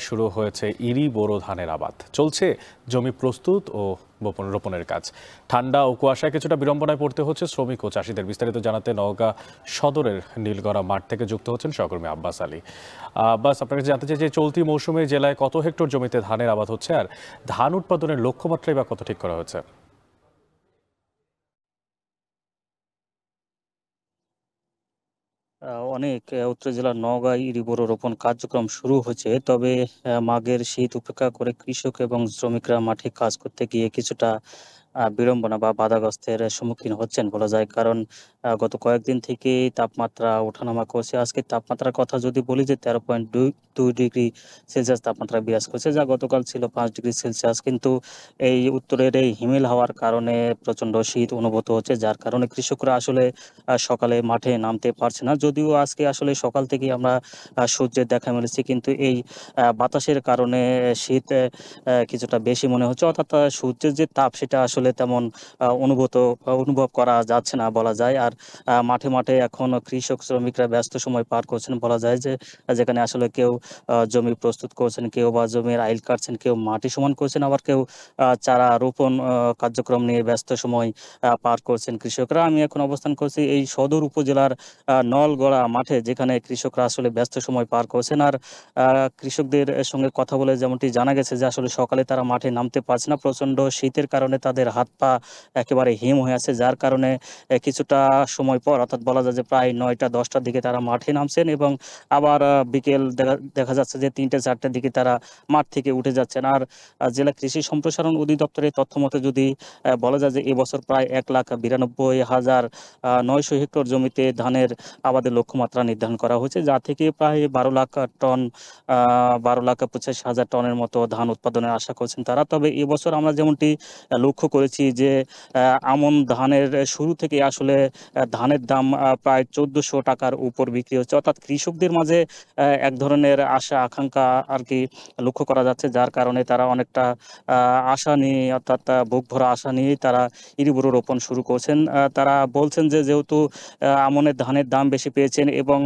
শুরু হয়েছে ইরি বোরো ধানের আবাদ। চলছে জমি প্রস্তুত ও রোপণের কাজ। ঠান্ডা ও কুয়াশায় কিছুটা বিড়ম্বনায় পড়তে হচ্ছে শ্রমিক ও চাষিদের। বিস্তারিত জানাতে নওগাঁ সদরের নীলগড়া মাঠ থেকে যুক্ত হচ্ছেন সহকর্মী আব্বাস আলী। আব্বাস, আপনার কাছে জানতে চাই যে চলতি মৌসুমে জেলায় কত হেক্টর জমিতে ধানের আবাদ হচ্ছে, আর ধান উৎপাদনের লক্ষ্যমাত্রাই বা কত ঠিক করা হয়েছে? অনেক উত্তর জেলার নওগাঁ ইরি বোরো রোপণ কার্যক্রম শুরু হয়েছে। তবে মাঘের শীত উপেক্ষা করে কৃষক এবং শ্রমিকরা মাঠে কাজ করতে গিয়ে কিছুটা বিড়ম্বনা বা বাধাগ্রস্তের সম্মুখীন হচ্ছেন বলা যায়। কারণ গত কয়েকদিন থেকেই তাপমাত্রা ওঠানামা করছে। আজকের তাপমাত্রার কথা যদি বলি, যে 13.2 ডিগ্রি সেলসিয়াস তাপমাত্রা বিরাজ করছে, যা গতকাল ছিল 5 ডিগ্রি সেলসিয়াস। কিন্তু এই উত্তরের এই হিমেল হাওয়ার কারণে প্রচণ্ড শীত অনুভূত হচ্ছে, যার কারণে কৃষকরা আসলে সকালে মাঠে নামতে পারছে না। যদিও আজকে আসলে সকাল থেকেই আমরা সূর্যের দেখা মিলেছে, কিন্তু এই বাতাসের কারণে শীত কিছুটা বেশি মনে হচ্ছে। অর্থাৎ সূর্যের যে তাপ, সেটা আসলে তেমন অনুভব করা যাচ্ছে না বলা যায়। আর মাঠে মাঠে এখন কৃষক শ্রমিকরা ব্যস্ত সময় পার করছেন বলা যায়, যে যেখানে আসলে কেউ জমি প্রস্তুত করছেন, কেউ বা জমির আইল কাটছেন, কেউ মাটি সমান করছেন, আবার কেউ চারা রোপণ কার্যক্রম নিয়ে ব্যস্ত সময় পার করছেন কৃষকরা। আমি এখন অবস্থান করছি এই সদর উপজেলার নলগড়া মাঠে, যেখানে কৃষকরা আসলে ব্যস্ত সময় পার করছেন। আর কৃষকদের সঙ্গে কথা বলে যেমনটি জানা গেছে, যে আসলে সকালে তারা মাঠে নামতে পারছে না। প্রচণ্ড শীতের কারণে তাদের হাত পা একেবারে হিম হয়ে আছে, যার কারণে কিছুটা সময় পর, অর্থাৎ বলা যায় যে প্রায় 9টা-10টার দিকে তারা মাঠে নামছেন, এবং আবার বিকেল দেখা যাচ্ছে যে 3টে-4টার দিকে তারা মাঠ থেকে উঠে যাচ্ছেন। আর জেলা কৃষি সম্প্রসারণ অধিদপ্তরের তথ্য মতে যদি বলা যায়, যে এবছর প্রায় 1,92,900 হেক্টর জমিতে ধানের আবাদের লক্ষ্যমাত্রা নির্ধারণ করা হয়েছে, যা থেকে প্রায় 12,85,000 টনের মতো ধান উৎপাদনের আশা করছেন তারা। তবে এবছর আমরা যেমনটি লক্ষ্য করেছি, যে আমন ধানের শুরু থেকে আসলে ধানের দাম প্রায় 1400 টাকার উপর বিক্রি হচ্ছে। অর্থাৎ কৃষকদের মাঝে এক ধরনের আশা আকাঙ্ক্ষা আর কি লক্ষ্য করা যাচ্ছে, যার কারণে তারা অনেকটা আশা নিয়ে, অর্থাৎ বুক ভরা আশা নিয়েই তারা ইরিবোরো রোপণ শুরু করছেন। তারা বলছেন যে যেহেতু আমনের ধানের দাম বেশি পেয়েছেন, এবং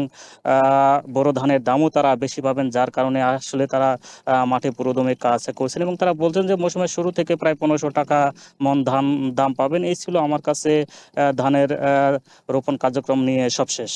বোরো ধানের দামও তারা বেশি পাবেন, যার কারণে আসলে তারা মাঠে পুরোদমে কাজ করছেন, এবং তারা বলছেন যে মৌসুমের শুরু থেকে প্রায় 1500 টাকা মন ধান দাম পাবেন। এই ছিল আমার কাছে ধানের রোপণ কার্যক্রম নিয়ে সবশেষ।